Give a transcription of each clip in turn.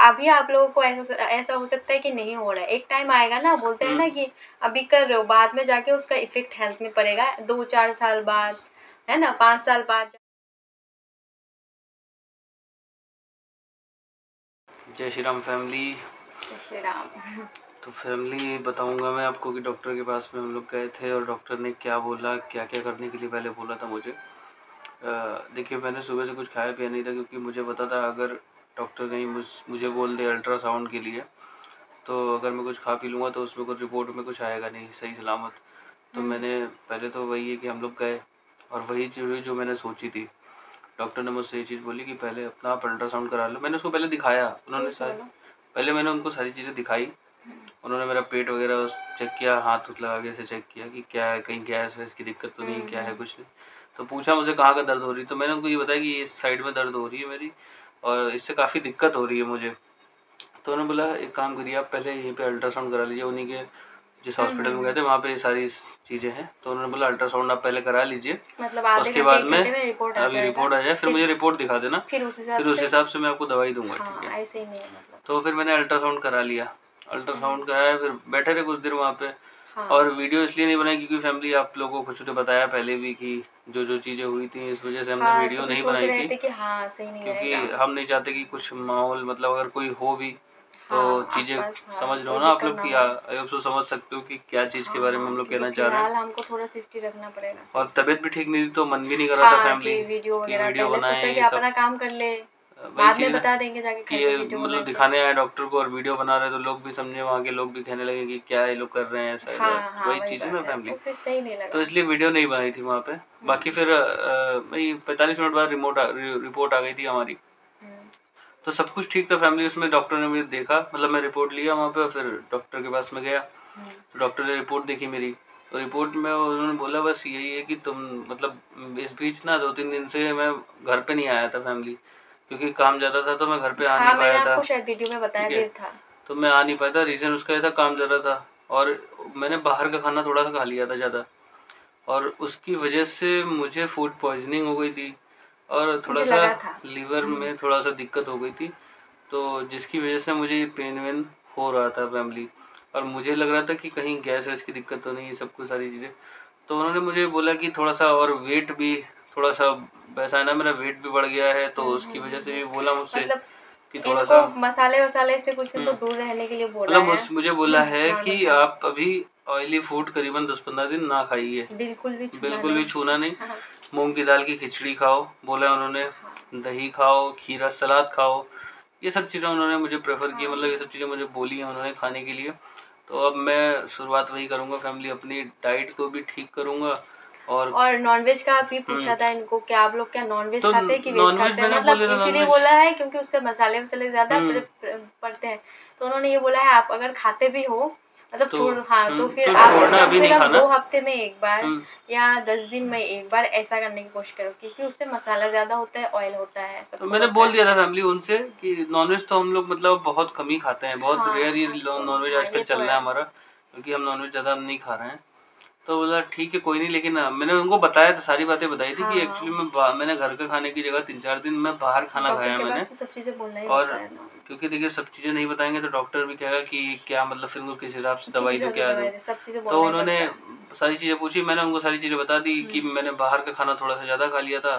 अभी आप लोगों को ऐसा हो सकता है कि नहीं हो रहा है, एक टाइम आएगा ना, बोलते हैं ना कि अभी कर रहे हो, बाद में जाके उसका इफेक्ट हेल्थ में पड़ेगा 2-4 साल बाद, है ना, 5 साल बाद। जय श्री राम फैमिली। जय श्री राम। तो फैमिली बताऊंगा मैं आपको कि डॉक्टर के पास में हम लोग गए थे और डॉक्टर ने क्या बोला, क्या क्या करने के लिए पहले बोला था मुझे। देखिए, मैंने सुबह से कुछ खाया पिया नहीं था, क्योंकि मुझे पता था अगर डॉक्टर कहीं मुझे बोल दे अल्ट्रासाउंड के लिए, तो अगर मैं कुछ खा पी लूँगा तो उसमें कुछ रिपोर्ट में कुछ आएगा नहीं सही सलामत। तो मैंने पहले तो वही है कि हम लोग गए और वही चीज़ जो मैंने सोची थी, डॉक्टर ने मुझसे ये चीज़ बोली कि पहले अपना आप अल्ट्रासाउंड करा लो। मैंने उसको पहले दिखाया, पहले मैंने उनको सारी चीज़ें दिखाई। उन्होंने मेरा पेट वगैरह चेक किया, हाथ उथ लगा के ऐसे चेक किया कि क्या है, कहीं गैस वैस की दिक्कत तो नहीं, क्या है, कुछ नहीं। तो पूछा मुझे कहाँ का दर्द हो रही, तो मैंने उनको ये बताया कि इस साइड में दर्द हो रही है मेरी और इससे काफ़ी दिक्कत हो रही है मुझे। तो उन्होंने बोला एक काम करिए, आप पहले यहीं पे अल्ट्रासाउंड करा लीजिए। उन्हीं के जिस हॉस्पिटल में गए थे वहाँ पे ये सारी चीज़ें हैं, तो उन्होंने बोला अल्ट्रासाउंड आप पहले करा लीजिए, मतलब उसके बाद में अभी रिपोर्ट आ जाए फिर मुझे रिपोर्ट दिखा देना, फिर उस हिसाब से मैं आपको दवाई दूंगा। ठीक है, ऐसे ही नहीं मतलब। तो फिर मैंने अल्ट्रासाउंड करा लिया। अल्ट्रासाउंड कराया, फिर बैठे रहे कुछ देर वहाँ पे। और वीडियो इसलिए नहीं बनाई क्योंकि फैमिली, आप लोगों को कुछ तो बताया पहले भी कि जो जो चीज़ें हुई थी इस वजह से हमने वीडियो नहीं बनाई थी, क्योंकि हम नहीं चाहते कि कुछ माहौल, मतलब अगर कोई हो भी तो चीज़ें समझ रहे हो ना आप लोग की, आप तो समझ सकते हो कि क्या चीज़ के बारे में हम लोग कहना चाह रहे हैं। हमको थोड़ा सेफ्टी रखना पड़ेगा, और तबीयत भी ठीक नहीं थी तो मन भी नहीं कर रहा था फैमिली वीडियो बनाए, अपना काम कर ले, बाद में बता देंगे जाके कि मतलब दिखाने आए डॉक्टर को और वीडियो बना रहे तो लोग भी समझे, वहाँ के लोग भी कहने लगे कि क्या ये लोग कर रहे हैं ऐसा। वही चीज़ है ना फैमिली, तो फिर सही नहीं लगा, तो इसलिए वीडियो नहीं बनाई थी वहाँ पे। बाकी फिर वही 45 मिनट बाद रिपोर्ट आ गई थी हमारी, तो सब कुछ ठीक था फैमिली। उसमें डॉक्टर ने मुझे देखा, मतलब मैं रिपोर्ट लिया वहाँ पे, फिर डॉक्टर के पास में गया तो डॉक्टर ने रिपोर्ट देखी मेरी। तो रिपोर्ट में उन्होंने बोला बस यही है कि तुम, मतलब इस बीच ना 2-3 दिन से मैं घर पे नहीं आया था फैमिली, क्योंकि काम ज़्यादा था तो मैं घर पे आ नहीं पाया था। आपको शायद वीडियो में बताया भी था। तो मैं आ नहीं पाया था, रीज़न उसका ये था काम ज़्यादा था और मैंने बाहर का खाना थोड़ा सा खा लिया था ज़्यादा, और उसकी वजह से मुझे फूड पॉइजनिंग हो गई थी और थोड़ा सा लीवर में थोड़ा सा दिक्कत हो गई थी, तो जिसकी वजह से मुझे ये पेन वेन हो रहा था फैमिली। और मुझे लग रहा था कि कहीं गैस वैस की दिक्कत तो नहीं, ये सब कुछ सारी चीज़ें। तो उन्होंने मुझे बोला कि थोड़ा सा, और वेट भी थोड़ा सा वैसा है ना, मेरा वेट भी बढ़ गया है, तो उसकी वजह से भी बोला मुझसे कि थोड़ा सा मसाले वसाले से कुछ दिन तो दूर रहने के लिए बोला है। मुझे बोला है कि आप अभी ऑयली फूड करीबन 10-15 दिन ना खाइए, बिल्कुल भी छूना नहीं। मूंग की दाल की खिचड़ी खाओ बोला उन्होंने, दही खाओ, खीरा सलाद खाओ, ये सब चीज़ें उन्होंने मुझे प्रेफर की, मतलब ये सब चीज़ें मुझे बोली हैं उन्होंने खाने के लिए। तो अब मैं शुरुआत वही करूँगा फैमिली, अपनी डाइट को भी ठीक करूँगा। और नॉनवेज का भी पूछा था इनको, क्या आप लोग क्या नॉनवेज खाते हैं कि वेज खाते हैं, मतलब इसीलिए बोला है क्योंकि उस पे मसाले वसाले ज़्यादा पड़ते हैं। तो उन्होंने ये बोला है आप अगर खाते भी हो, मतलब तो फिर आप कम से कम 2 हफ्ते में एक बार या 10 दिन में एक बार ऐसा करने की कोशिश करो, क्योंकि उसमें मसाला ज्यादा होता है, ऑयल होता है। तो मैंने बोल दिया था फैमिली उनसे कि नॉनवेज तो हम लोग मतलब बहुत कम ही खाते हैं, बहुत रेयर ही नॉनवेज आजकल चल रहा है हमारा, क्योंकि हम नॉनवेज ज़्यादा नहीं खा रहे हैं। तो बोला ठीक है कोई नहीं, लेकिन मैंने उनको बताया था, सारी बातें बताई थी कि एक्चुअली मैंने घर का खाने की जगह 3-4 दिन मैं बाहर खाना खाया मैंने, सब चीजें बोलना ही होता है ना, क्योंकि देखिए सब चीज़ें नहीं बताएंगे तो डॉक्टर भी कहेगा कि क्या मतलब फिर उनको किस हिसाब से दवाई दो क्या दो। तो उन्होंने सारी चीज़ें पूछी, मैंने उनको सारी चीज़ें बता दी कि मैंने बाहर का खाना थोड़ा सा ज़्यादा खा लिया था,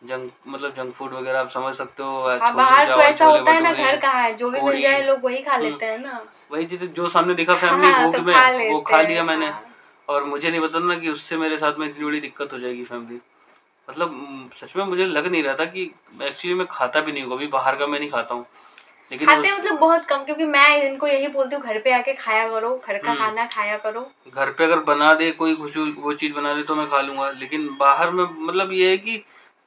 जंक फूड वगैरह आप समझ सकते हो। बाहर तो ऐसा होता है ना, घर कहाँ है, जो भी मिल जाए लोग वही खा लेते हैं ना, वही चीज़ें जो सामने दिखा फैमिली भूख में वो खा लिया मैंने। और मुझे नहीं पता ना कि उससे मेरे साथ में इतनी बड़ी दिक्कत हो जाएगी फैमिली, मतलब सच में मुझे लग नहीं रहा था कि एक्चुअली मैं खाता भी नहीं हूँ, कभी बाहर का मैं नहीं खाता हूँ, लेकिन खाते मतलब बहुत कम, क्योंकि मैं इनको यही बोलती हूँ घर पे आके खाया करो, घर का खाना खाया करो। घर पे अगर बना दे कोई कुछ वो चीज़ बना दे तो मैं खा लूँगा, लेकिन बाहर में मतलब ये है कि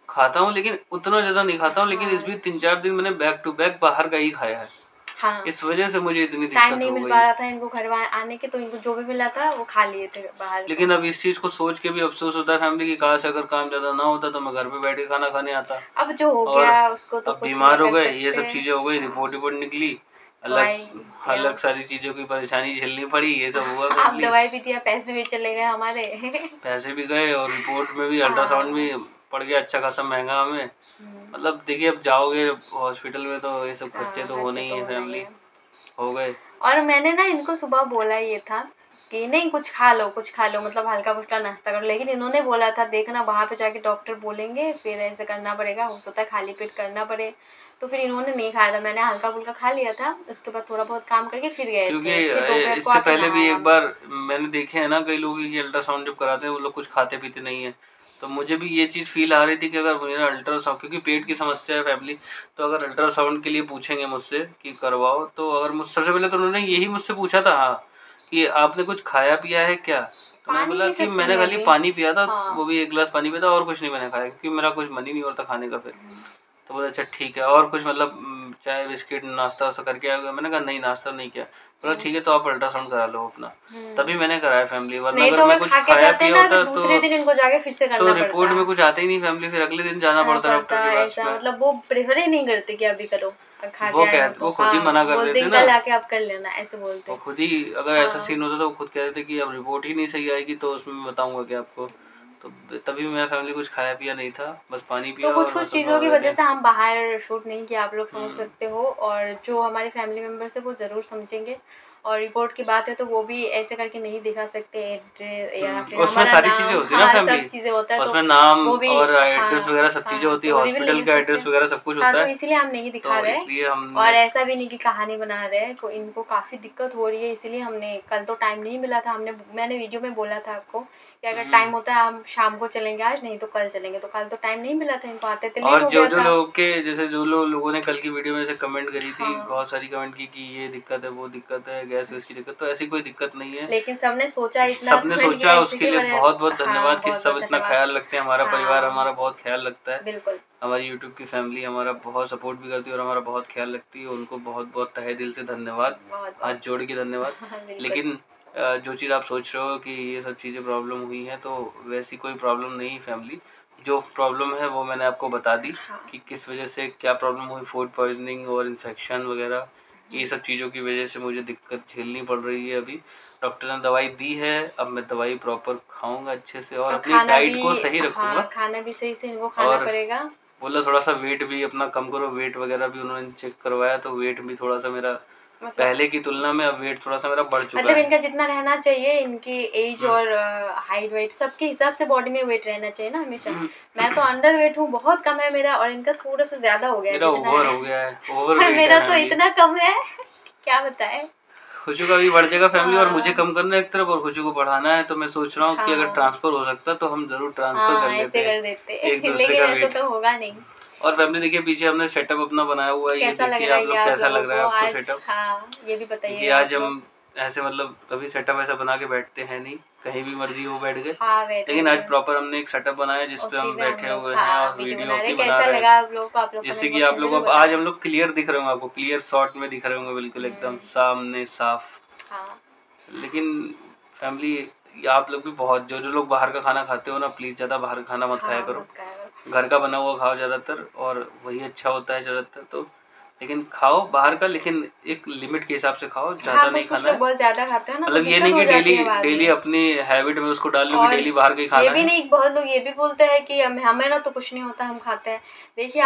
खाता हूँ लेकिन उतना ज़्यादा नहीं खाता हूँ। लेकिन इस भी 3-4 दिन मैंने बैक टू बैक बाहर का ही खाया है। इस वजह से मुझे इतनी टाइम नहीं मिल पा रहा था इनको घर आने के, तो इनको जो भी मिला था वो खा लिए थे बाहर। लेकिन अब इस चीज़ को सोच के भी अफसोस होता है फैमिली की काश अगर काम ज़्यादा ना होता तो मैं घर पे बैठ के खाना खाने आता। अब जो हो गया उसको तो अब बीमार हो गए, ये सब चीज़ें हो गई, रिपोर्ट निकली, अलग सारी चीज़ों की परेशानी झेलनी पड़ी, ये सब हुआ। अब दवाई भी दिया, पैसे भी चले गए हमारे पैसे भी गए और रिपोर्ट में भी अल्ट्रासाउंड भी पड़ गया अच्छा खासा महंगा हमें। मतलब देखिए अब जाओगे हॉस्पिटल में तो ये सब खर्चे हाँ, तो होने ही है, फैमिली हो गए। और मैंने ना इनको सुबह बोला ये था कि नहीं कुछ खा लो मतलब हल्का फुल्का नाश्ता करो, लेकिन इन्होंने बोला था देखना वहाँ पे जाके डॉक्टर बोलेंगे फिर ऐसे करना पड़ेगा, हो सकता है खाली पेट करना पड़े। तो फिर इन्होंने नहीं खाया था, मैंने हल्का फुल्का खा लिया था, उसके बाद थोड़ा बहुत काम करके फिर गए थे, फिर दोपहर को इससे आके पहले भी नहाया एक बार मैंने देखे है ना कई लोग कि अल्ट्रासाउंड जब कराते हैं वो लोग कुछ खाते पीते नहीं है, तो मुझे भी ये चीज़ फील आ रही थी कि अगर मेरा अल्ट्रासाउंड, क्योंकि पेट की समस्या है फैमिली, तो अगर अल्ट्रासाउंड के लिए पूछेंगे मुझसे कि करवाओ, तो अगर मुझ सबसे पहले तो उन्होंने यही मुझसे पूछा था हाँ कि आपने कुछ खाया पिया है क्या, तो मैंने पानी बोला पी कि सकती मैंने हूँ मैं खाली भी। पानी पिया था, हाँ। वो भी 1 गिलास पानी पिया था और कुछ नहीं मैंने खाया, क्योंकि मेरा कुछ मन ही नहीं होता खाने का फिर। तो बोला अच्छा ठीक है, और कुछ मतलब चाय बिस्किट नाश्ता वास्ता करके आया? मैंने कहा नहीं नाश्ता नहीं किया। बोला ठीक है तो आप अल्ट्रासाउंड करा लो अपना। तभी मैंने कराया फैमिली, वरना नहीं अगर तो मैं अगर कुछ खा के खाया जाते पिया ना होता फिर दूसरे दिन इनको जाके फिर से तो करना रिपोर्ट पड़ता में कुछ आते ही नहीं फैमिली, फिर अगले दिन जाना पड़ता डॉक्टर के पास ऐसा में। मतलब वो प्रेफर ही नहीं करते कि अभी करो, खा के वो आए हो तो वो खुद ही मना कर बोलते देते कल ना, आके आप कर लेना, ऐसे बोलते वो खुद ही अगर ऐसा सीन होता तो वो खुद कहते थे कि अब रिपोर्ट ही नहीं सही आएगी तो उसमें मैं बताऊंगा कि आपको। तो तभी मेरा फैमिली कुछ खाया पिया नहीं था, बस पानी तो पिया कुछ और कुछ बस चीज़ों हो की गए वजह थे। से हम बाहर शूट नहीं किया, आप लोग समझ सकते हो, और जो हमारे फैमिली मेम्बर्स है वो ज़रूर समझेंगे। और रिपोर्ट की बात है तो वो भी ऐसे करके नहीं दिखा सकते, एड्रेस या फिर उसमें हमारा सारी चीजें नाम, होती है ना हाँ फैमिली, सब चीज़ें होता है, तो उसमें नाम वो भी और एड्रेस हाँ वगैरह सब चीजें हाँ होती है, तो रिवील हॉस्पिटल नहीं का कर एड्रेस सकते। वगैरह सब कुछ हाँ होता तो है, इसीलिए हम नहीं दिखा तो रहे, इसलिए और हमने ऐसा भी नहीं कि कहानी बना रहे हैं, इनको काफ़ी दिक्कत हो रही है, इसीलिए हमने कल तो टाइम नहीं मिला था, मैंने वीडियो में बोला था आपको कि अगर टाइम होता है हम शाम को चलेंगे, आज नहीं तो कल चलेंगे, तो कल तो टाइम नहीं मिला था इनको, आते थे लेट और हो जो गया जो था। लोग के जैसे जो लोगों ने कल की वीडियो में से कमेंट करी थी, हाँ बहुत सारी कमेंट की कि ये दिक्कत है वो दिक्कत है गैस वैस की दिक्कत, तो ऐसी कोई दिक्कत नहीं है। लेकिन सबने सोचा इतना सबने तो सोचा इसी उसके की लिए वजह, बहुत बहुत हाँ धन्यवाद कि बहुत सब बहुत इतना धन्यवाद। ख्याल रखते हैं, हमारा परिवार हमारा हाँ बहुत ख्याल रखता है, बिल्कुल। हमारी यूट्यूब की फैमिली हमारा बहुत सपोर्ट भी करती है और हमारा बहुत ख्याल रखती है, उनको बहुत बहुत तहे दिल से धन्यवाद, बहुत हाथ बहुत जोड़ के धन्यवाद। बिल्कुल। लेकिन जो चीज़ आप सोच रहे हो कि ये सब चीज़ें प्रॉब्लम हुई हैं, तो वैसी कोई प्रॉब्लम नहीं फैमिली, जो प्रॉब्लम है वो मैंने आपको बता दी हाँ कि किस वजह से क्या प्रॉब्लम हुई, फूड पॉइजनिंग और इन्फेक्शन वगैरह, ये सब चीज़ों की वजह से मुझे दिक्कत झेलनी पड़ रही है अभी। डॉक्टर ने दवाई दी है, अब मैं दवाई प्रॉपर खाऊंगा अच्छे से और अपनी खाना डाइट भी, को सही रखूंगा। हाँ खाना भी सही से इनको खाना और पड़ेगा। बोला थोड़ा सा वेट भी अपना कम करो, वेट वगैरह भी उन्होंने चेक करवाया तो वेट भी थोड़ा सा मेरा मतलब पहले की तुलना में अब वेट थोड़ा सा मेरा बढ़ चुका मतलब है। इनका जितना रहना चाहिए, इनकी एज और हाइट वेट सबके हिसाब से बॉडी में वेट रहना चाहिए ना हमेशा। मैं तो अंडर वेट हूँ, बहुत कम है मेरा, और इनका थोड़ा सा ज्यादा हो गया है मेरा जितना ओवर है हो गया है, ओवर और वेट मेरा है तो फैमिली। इतना कम है क्या बताए। खुशी का भी बढ़ जाएगा फैमिली, और मुझे हाँ कम करना है एक तरफ और खुशी को बढ़ाना है, तो मैं सोच रहा हूँ कि अगर हाँ ट्रांसफर हो सकता तो हम जरूर ट्रांसफर कर हाँ लेते ऐसे हैं कर देते एक दूसरे लेकिन का ऐसा वेट। तो होगा नहीं। और फैमिली देखिए पीछे हमने सेटअप अपना बनाया हुआ है, ये कैसा लग देखिए रहा आप है ये लोग, आप कैसा लोगों लग रहा को है आपको आज? सेटअप? हाँ ये भी क्योंकि बताइएगा आज आप लोग। हम ऐसे मतलब कभी सेटअप ऐसा बना के बैठते हैं नहीं, कहीं भी मर्जी हो बैठ गए, हाँ लेकिन आज बैठेंगे, प्रॉपर हमने एक सेटअप बनाया जिसपे उसी हम पे हम बैठे लोग हुए हैं हाँ और वीडियो वीडियो बना रहे अपनी हैं। बना कैसा रहे लगा हैं, आप लोगों को? आप लोग जिससे कमेंट कि बॉक्स आप में लोग जरूर अब आज बताना। हम लोग क्लियर दिख रहे होंगे, आपको क्लियर शॉट में दिख रहे होंगे, बिल्कुल एकदम सामने साफ। हाँ लेकिन फैमिली आप लोग भी बहुत, जो जो लोग बाहर का खाना खाते हो ना, प्लीज़ ज़्यादा बाहर का खाना मत खाया हाँ करो, मत खाया घर का बना हुआ खाओ ज़्यादातर, और वही अच्छा होता है ज़्यादातर तो। लेकिन खाओ बाहर का, लेकिन एक लिमिट के हिसाब से खाओ, करो। हाँ ज़्यादा नहीं कुछ कुछ खाना लोग है। बहुत ज्यादा खाते हैं ना तो मतलब ये दिक्कत नहीं हो कि जाती डेली है बाद डेली में। अपनी हैबिट में उसको डाल लो कि और डेली बाहर का ही ये खाना भी है। नहीं, बहुत लोग ये भी बोलते हैं कि हमें ना तो कुछ नहीं होता, हम खाते हैं। देखिए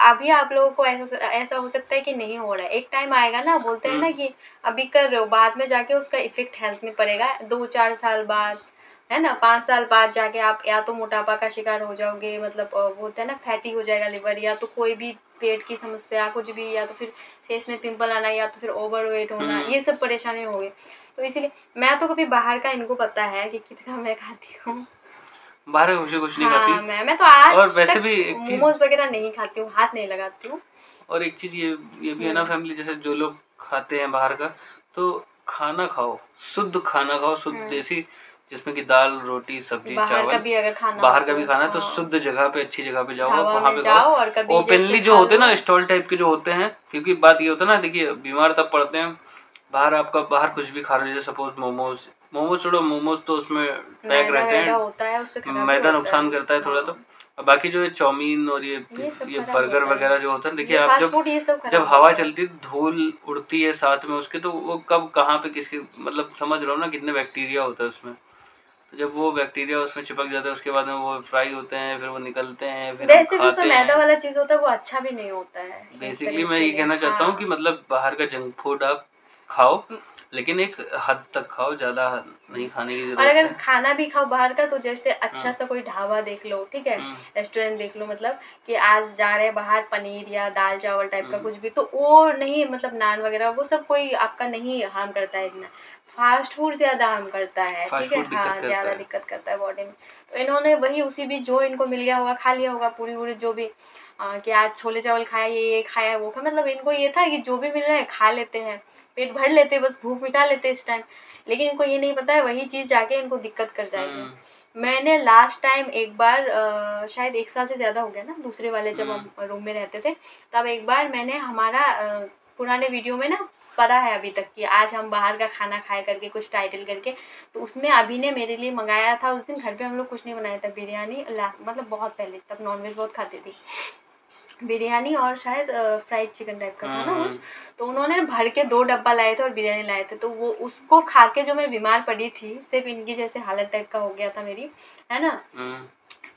अभी आप लोगों को ऐसा ऐसा हो सकता है कि नहीं हो रहा है, एक टाइम आएगा ना, बोलते हैं ना कि अभी कर रहे हो, बाद में जाके उसका इफेक्ट हेल्थ में पड़ेगा 2-4 साल बाद, है ना, 5 साल बाद जाके आप या तो मोटापा का शिकार हो जाओगे, मतलब बोलते हैं ना फैटी हो जाएगा लिवर, या तो कोई भी पेट की समस्या कुछ भी, या तो फिर फेस में पिंपल आना, या तो फिर ओवरवेट होना, ये सब परेशानी होगी। तो इसीलिए मैं तो कभी बाहर का, इनको पता है कि कितना मैं खाती हूँ। बाहर का कुछ नहीं हाँ खाती। मैं तो आज और वैसे तक भी एक चीज, मोमोज वगैरह नहीं खाती हूँ, हाथ नहीं लगाती हूँ। और एक चीज ये भी है ना फैमिली, जैसे जो लोग खाते हैं बाहर का, तो खाना खाओ, शुद्ध खाना खाओ, शुद्ध देसी, जिसमें कि दाल रोटी सब्जी बाहर का चावल। भी अगर खाना बाहर हो का भी खाना है तो हाँ, शुद्ध जगह पे, अच्छी जगह पे जाओ, ढाबा वहाँ में पे जाओ, खाओ। और कभी ओपनली जैसे जो खा होते हैं लो। ना, स्टॉल टाइप के जो होते हैं, क्योंकि बात ये होता है ना, देखिए बीमार तब पड़ते हैं बाहर, आपका बाहर कुछ भी खा रहे हो, जैसे सपोज मोमोज, छोड़ो, मोमोज तो उसमें पैक मैदा रहते वैदा हैं, होता है, उसपे खराबी मैदा होता नुकसान है। करता है थोड़ा, तो बाकी जो है चाउमीन और ये सब ये खराब बर्गर होता है, वगैरह जो होता है, देखिए ये आप फास्ट जब फूड ये सब जब खराब हवा होता है। चलती है, धूल उड़ती है साथ में उसके, तो वो कब कहाँ पे किसके, मतलब समझ रहा हूँ ना कितने बैक्टीरिया होता है उसमें, तो जब वो बैक्टीरिया उसमें चिपक जाता है उसके बाद में वो फ्राई होते हैं, फिर वो निकलते हैं, फिर हम वैसे भी उसमें खाते मैदा हैं। वाला चीज होता है वो अच्छा भी नहीं होता है एक बेसिकली तरीके मैं के ये लिए। कहना चाहता हूँ कि हाँ मतलब बाहर का जंक फूड आप खाओ, म- लेकिन एक हद तक खाओ, ज़्यादा नहीं खाने की और ज़रूरत अगर है। खाना भी खाओ बाहर का तो जैसे अच्छा हुँ, सा कोई ढाबा देख लो, ठीक है, हुँ, रेस्टोरेंट देख लो, मतलब कि आज जा रहे हैं बाहर पनीर या दाल चावल टाइप का हुँ, कुछ भी, तो वो नहीं, मतलब नान वगैरह वो सब कोई आपका नहीं हार्म करता है इतना। फास्ट फूड ज्यादा हार्म करता है, फ़ास्ट ठीक है, फूड दिक्कत हाँ करता ज्यादा है। दिक्कत करता है बॉडी में। तो इन्होंने वही उसी बीच जो इनको मिल गया होगा खा लिया होगा, पूरी पूरी जो भी कि आज छोले चावल खाया, ये खाया, वो खाया, मतलब इनको ये था कि जो भी मिल रहा है खा लेते हैं, पेट भर लेते हैं, बस भूख मिटा लेते हैं इस टाइम। लेकिन इनको ये नहीं पता है वही चीज़ जाके इनको दिक्कत कर जाएगी। हुँ, मैंने लास्ट टाइम एक बार शायद 1 साल से ज़्यादा हो गया ना, दूसरे वाले जब हुँ, हम रूम में रहते थे, तब एक बार मैंने हमारा पुराने वीडियो में ना पड़ा है अभी तक कि आज हम बाहर का खाना खाए करके कुछ टाइटल करके, तो उसमें अभी ने मेरे लिए मंगाया था। उस दिन घर पे हम लोग कुछ नहीं बनाया था, बिरयानी मतलब बहुत पहले, तब नॉनवेज बहुत खाती थी, बिरयानी और शायद फ्राइड चिकन टाइप का था हुँ, ना कुछ। हुँ, तो उन्होंने भर के 2 डब्बा लाए थे और बिरयानी लाए थे, तो वो उसको खा के जो मैं बीमार पड़ी थी, सिर्फ़ इनकी जैसे हालत टाइप का हो गया था मेरी, है ना? हुँ,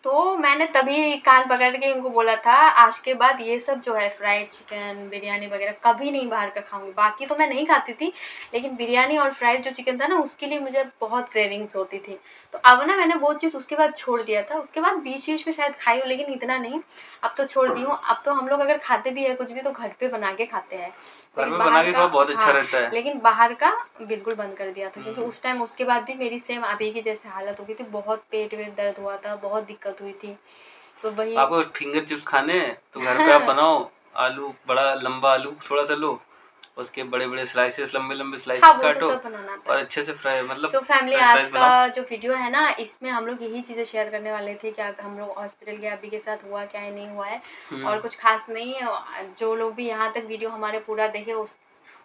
तो मैंने तभी कान पकड़ के उनको बोला था आज के बाद ये सब जो है फ्राइड चिकन, बिरयानी वगैरह कभी नहीं बाहर का खाऊँगी। बाकी तो मैं नहीं खाती थी, लेकिन बिरयानी और फ्राइड जो चिकन था ना उसके लिए मुझे बहुत क्रेविंग्स होती थी। तो अब ना मैंने वो चीज़ उसके बाद छोड़ दिया था। उसके बाद बीच-बीच में शायद खाई हूँ लेकिन इतना नहीं, अब तो छोड़ दी हूँ। अब तो हम लोग अगर खाते भी हैं कुछ भी तो घर पे बना के खाते हैं। घर लेकिन में बना बाहर के का, खाओ बहुत अच्छा हाँ, रहता है। लेकिन बाहर का बिल्कुल बंद कर दिया था क्योंकि हुँ, उस टाइम उसके बाद भी मेरी सेम अभी की जैसे हालत हो गई थी, बहुत पेट-वेट दर्द हुआ था, बहुत दिक्कत हुई थी। तो वही आपको फिंगर चिप्स खाने हैं तो घर पे आप बनाओ, आलू बड़ा लंबा आलू थोड़ा-सा लो, उसके बड़े-बड़े स्लाइसेस लंबे-लंबे हाँ, स्लाइसेस वो तो काटो सब बनाना आता और है। अच्छे से फ्राई मतलब सो फैमिली फ्रेंच आज फ्राइज़ का बनाओ। जो वीडियो है ना इसमें हम लोग यही चीज़ें शेयर करने वाले थे कि अब हम लोग हॉस्पिटल गए, अभी के साथ हुआ क्या है, नहीं हुआ है, हुँ, और कुछ खास नहीं है। जो लोग भी यहाँ तक वीडियो हमारे पूरा देखे उस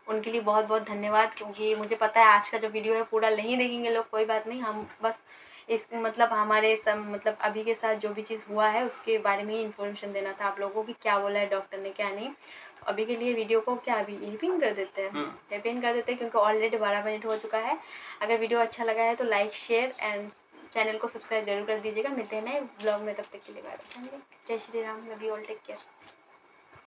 उनके लिए बहुत-बहुत धन्यवाद, क्योंकि मुझे पता है आज का जो वीडियो है पूरा नहीं देखेंगे लोग, कोई बात नहीं, हम बस इस मतलब हमारे सम मतलब अभी के साथ जो भी चीज़ हुआ है उसके बारे में ही इन्फॉर्मेशन देना था आप लोगों को कि क्या बोला है डॉक्टर ने क्या नहीं। तो अभी के लिए वीडियो को क्या अभी यहीं पे एंड कर देते हैं, हुँ। यहीं पे एंड कर देते हैं क्योंकि ऑलरेडी 12 मिनट हो चुका है। अगर वीडियो अच्छा लगा है तो लाइक, शेयर एंड चैनल को सब्सक्राइब ज़रूर कर दीजिएगा। मिलते हैं नए ब्लॉग में, तब तक के लिए बाय बाय। जय Shri Ram, love you all, take care.